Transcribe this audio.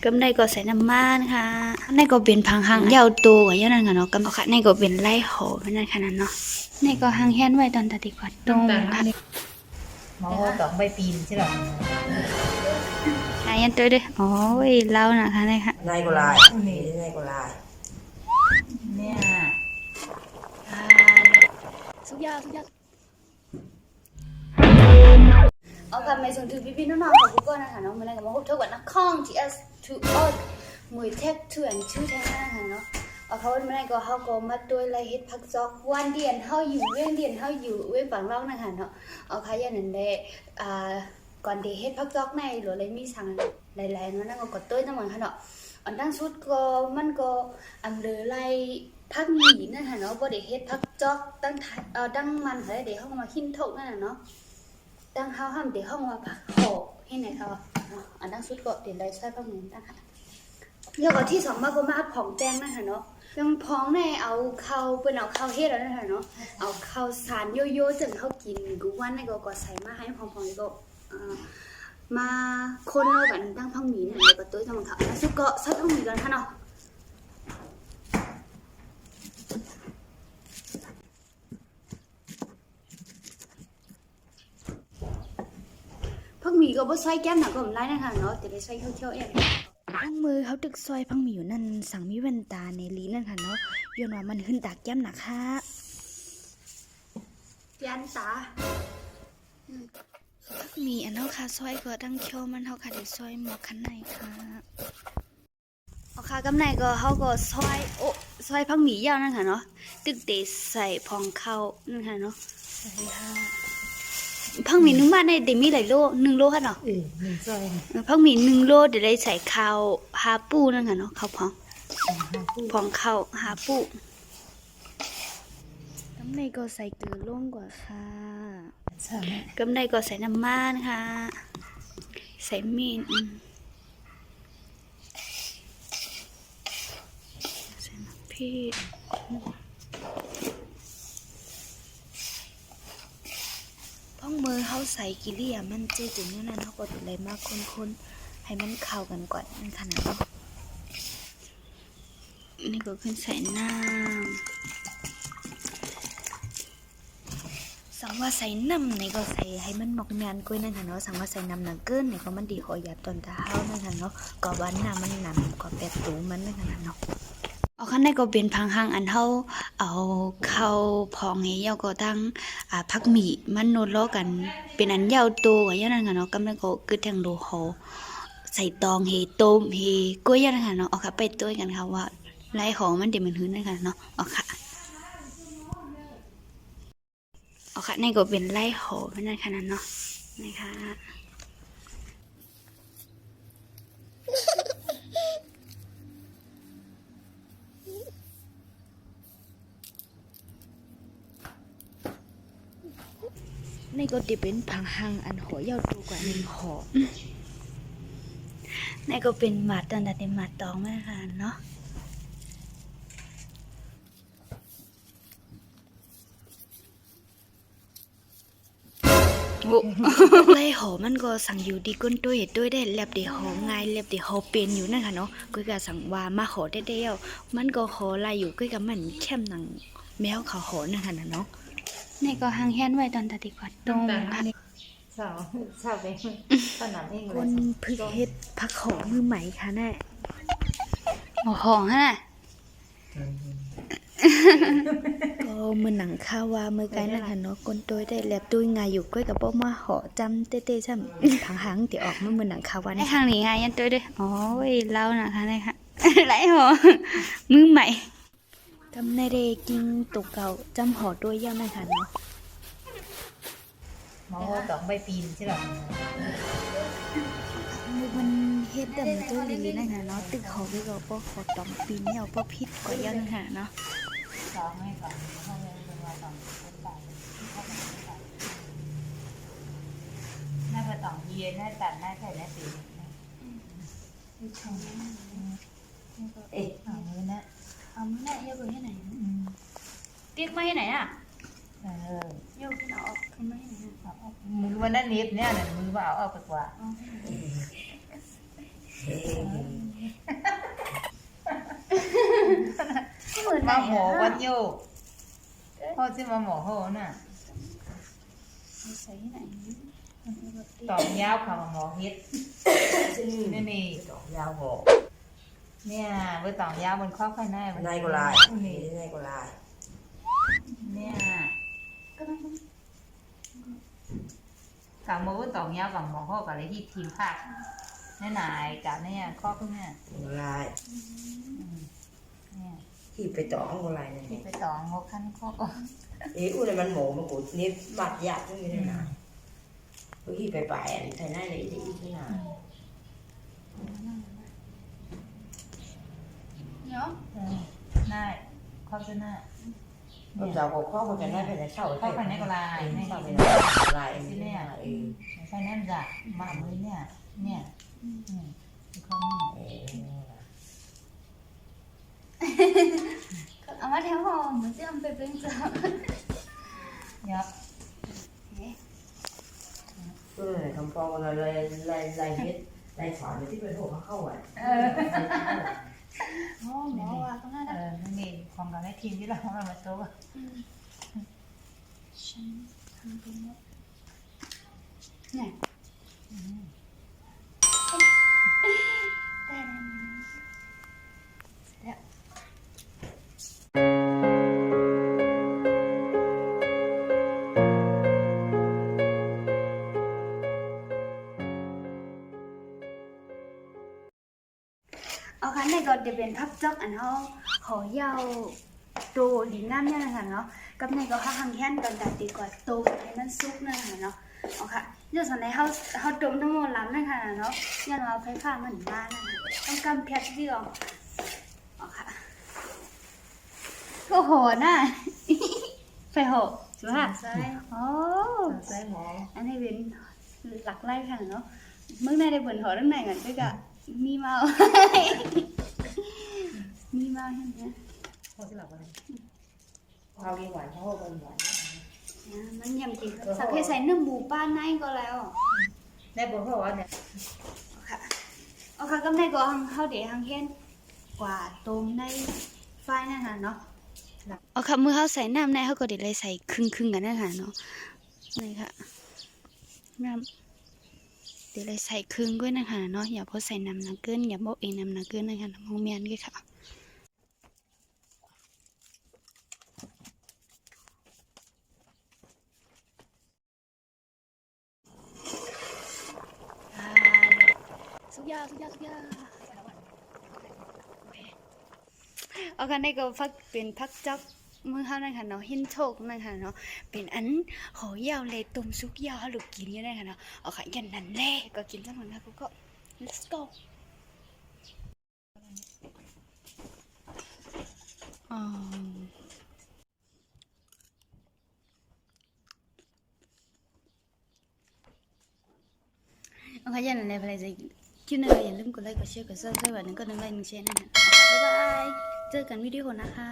กำในก็ใส่น้ำมันค่ะในก็เป็นพังหางยาวโตกว่าอย่างนั้นค่ะเนาะกำค่ะในก็เป็นไล่หอนั่นขนาดเนาะในก็หางแห้นไว้ตอนตัดดีกว่าตรงค่ะหมอต้องใบปีนใช่หรอยันตัวด้วยโอ้ยเล่านะคะนี่ค่ะนายก็ลายนี่นายก็ลายเนี่ยสุกยอดเอาคำในส่วนถือพี่น้องๆของกูก็นะคะเนาะมันอะไรกับมาพบเท่ากับนักข้องที่ถูกมวยแท็กเถื่อนชื่อแท้นะคะเนาะเอาเขาไม่ได้ก็เขาก็มาตัวอะไรเฮ็ดพักจอกวันเดียนเขาอยู่เว้นเดียนเขาอยู่เว้นฝั่งร่องนะคะเนาะเอาเขาอย่างนั้นเลยก่อนที่เฮ็ดพักจอกในหรืออะไรมีสั่งหลายๆนั่นก็กดตัวน้ำมันค่ะเนาะอันตั้งชุดก็มันก็อันเดอไรพักหมีนั่นค่ะเนาะบ่ได้เฮ็ดพักจอกตั้งมันค่ะเดี๋ยวเขามาขิ้นถกนั่นน่ะเนาะตั้งเขาห้ามเดี๋ยวเขามาพักโขกให้ไหนเขาอันตั้งชุดก็เดี๋ยวได้ใช้พักหมีตั้งค่ะเดี๋ยวก็ที่สองมาก็มาผองแป้งนั่นค่ะเนาะยังพองในเอาข้าวเป็นเอาข้าวเฮ็ดแล้วนั่นค่ะเนาะเอาข้าวสารโยโย่จึงเขากินกูวันในก็ใส่มาให้พองๆก็มาคนเรากันตั้งพังหมีเนี่ยเดี๋ยวก็ตุ้ยทำมันค่ะแล้วสุกก็ใส่พังหมีกันค่ะเนาะพังหมีก็บ่ใส่แก้มหนักก็ไม่ได้นะคะเนาะแต่ได้ใส่เคี้ยวๆเองทั้งมือเขาตึกซอยพังหมีอยู่นั่นสั่งมีแว่นตาในลิ้นนั่นค่ะเนาะย้อนว่ามันขึ้นตาแก้มหนักค่ะยันตามีอันเท่าค่ะซอยก็ตั้งเคี้ยวมันเท่าค่ะเดี๋ยวซอยหมอกขันในค่ะเอาค่ะกำในก็เขาก็ซอยซอยพังหมียาวนั่นค่ะเนาะตึกเตะใส่พองเข้านั่นค่ะเนาะใส่ค่ะพังหมี1 บาทในเดมีหลายโล1 โลค่ะเนาะ1 ซอยพังหมี1 โลเดี๋ยวได้ใส่ข้าวหาปูนั่นค่ะเนาะข้าวพองข้าวหาปูกำในก็ใส่เกลือลงกว่าค่ะกำในก็ใส่น้ำมันค่ะใส่มีนใส่มะพริกพ้องมือเขาใส่กิริยามันเจ๊จึงนั่นเขาก็ติดเลยมากคนๆให้มันเข้ากันก่อนนั่นขนาดนี้นี่ก็ขึ้นใส่น้ำสั่งว่าใส่น้ำไหนก็ใส่ให้มันหมกงานกุ้ยนั่นค่ะเนาะสั่งว่าใส่น้ำหนักเกินไหนก็มันดีขอหยาบตอนเท้านั่นค่ะเนาะก็วันน้ำมันหนำก็แปดตูมันนั่นค่ะเนาะเอาขั้นในก็เป็นพังหังอันเท่าเอาเข้าพองเหี่ยวก็ตั้งพักหมี่มันโนดล้อกันเป็นอันยาวโตกว่าอย่างนั้นค่ะเนาะกำลังก็กึดแทงโลโหใส่ตองเฮต้มเฮกุ้ยอย่างนั้นค่ะเนาะเอาค่ะไปต้วยกันค่ะว่าไล่ของมันเดี๋ยวมันหื้นนั่นค่ะเนาะเอาค่ะเอาค่ะนี่ก็เป็นไล่หอมนั่นขนาดเนาะนะคะนี่ก็จะเป็นผังหังอันหอยาวตัวกว่า1 หอนี่ก็เป็นหมาตอนดัดเป็นหมาตองนั่นค่ะเนาะไล่หอมันก็สั่งอยู่ดีก้นตัวเห็ดด้วยได้เล็บเดี๋ยวหอง่ายเล็บเดี๋ยวหอเป็นอยู่นั่นค่ะเนาะก็จะสั่งว่ามาหอได้เดียวมันก็หอลายอยู่ก็กับมันเข้มหนังแมวเขาหอนั่นค่ะเนาะนี่ก็หางแห้นไว้ตอนตัดดีกว่าตรงค่ะสาวไปตอนนั้นเองคนพึกเฮ็ดพักหอมือใหม่ค่ะแน่หอฮะก็มือหนังข้าวว่ามือไกลนั่นค่ะเนาะก้นตัวได้แลบตุ้ยงายอยู่ก้อยกับป้อมาหอจำเต้ๆช่ำทางหางที่ออกมามือหนังข้าวว่าในทางนี้ไงยันตัวด้วยโอ้ยเล่านะคะนี่ค่ะไรหอมือใหม่กำในเดกินตุกเก่าจำหอด้วยย่านั่นค่ะเนาะหมอต้องใบปีนใช่หรอมันเฮ็ดดำตัวลิลินั่นค่ะเนาะตึกหอไปก็ป้อขอตองปีนเนี่ยป้อพิษกว่าย่านั่นค่ะเนาะสองให้ก่อนห้องเรียนเป็นวันสองน่าจะต้องเย็นน่าตัดน่าใส่น่าสีเอ๊ะเอามือนะเอามือน่ะเยอะกว่าที่ไหนเรียกมาที่ไหนอ่ะเยอะที่ไหนออกทำไมที่ไหนมือวันนั้นเน็บเนี่ยมือว่าเอาไปกว่าเฮ็ มาหมอวันโยกพ่อจะมาหมอโหน่ะ ใส่ที่ไหน ตอกยาวค่ะหมอเฮ็ดนี่นี่ ดอกยาวหอก เนี่ยเบอร์ตอกยาวบนข้อไข่ใน ในก็ลาย นี่ ในก็ลาย เนี่ย ก็ต้อง กับมือตอกยาวกับหมอโหกับอะไรที่ทีมภาคนี่นายกับเนี่ยข้อขึ้นเนี่ย ลาย เนี่ย ที่ไปต่อข้างลายนี่ ที่ไปตอกงอขั้นข้อก่อน อู้เลยมันหมูมันกูนี่มัดยากไม่ได้นะที่ไปอันไทยน่าเลยได้อีกที่ไหน เนาะ ได้ข้อขึ้นหน้า เราก็ข้อมันจะได้เป็นเช่า ข้อไข่ในก็ลาย ใน ใน ก็ ก็ เป็ เป็น น ลายนี่เนี่ย ใช่แน่นจ้ะมามือเนี่ยเนี่ยข้อนี้ เอามาแถวหอมเหมือนจะเอาไปเป็นจ้า ยับ ทำฟองอะไรลายเฮ็ดลายสอนที่เป็นหัวเข้าอ่ะ หมอว่าก็น่าจะ นี่ของเราในทีมที่เราเอามาโต๊ะ ฉันทำเป็นหมดเนี่ยได้แล้ว เอาคันในก็จะเป็นพับจอกอันเฮาขอยาวโตดีงามเนี่ยนะคะเนาะกับในก็หังแค้นกันดัดดีกว่าโตให้มันสุกนะคะเนาะเอาค่ะเดี๋ยวส่วนในเฮาต้มทั้งหมดล้ำนะคะเนาะยังเอาไฟฟ้ามันมานะคะต้องกำแพ็คเดียวเอาค่ะก็โหน่ะ ไฟโหสุภาพใช่โอ้ ใส่หมอ อันนี้เป็นหลักไล่ค่ะเนาะเมื่อในได้เปิดหอเรื่องไหนกันก็จะมีเมา มีเมาเห็นไหม ข้อที่หลับอะไร ข้าวกินหวานข้าวเป็นหวาน มันยำจริงสักเพใส่เนื้อหมูป้านในก็แล้ว ได้บนข้อว่าเนี่ย ค่ะเอาค่ะก็ในก็หังเข้าเดี๋ยวหังเห็นกว่าตรงในไฟนะคะเนาะเอาค่ะมือเขาใส่น้ำในเขาก็เดี๋ยวเลยใส่ครึ่งกันนะคะเนาะนี่ค่ะน้ำเดี๋ยวเลยใส่ครึ่งด้วยนะคะเนาะอย่าพอใส่น้ำหนักเกินอย่าบอกเองน้ำหนักเกินนะคะน้ำมองเมียนด้วยค่ะสุกยาเอาค่ะในก็ฟักเป็นพักจักมือเขานะคะเนาะหินโชกนะคะเนาะเป็นอันหอยาวเลยต้มซุกยาวลูกกินอยู่นะคะเนาะเอาค่ะยันนั่นแหละก็กินทั้งหมดนะก็ let's go เอาค่ะยันนั่นแหละอะไรจะคลิปนี้ก็อย่าลืมกดไลค์กดแชร์กดซับสไครต์ไว้หนึ่งก็หนึ่งไลค์หนึ่งแชร์นะคะบ๊ายบายเจอกันวิดีโอนะคะ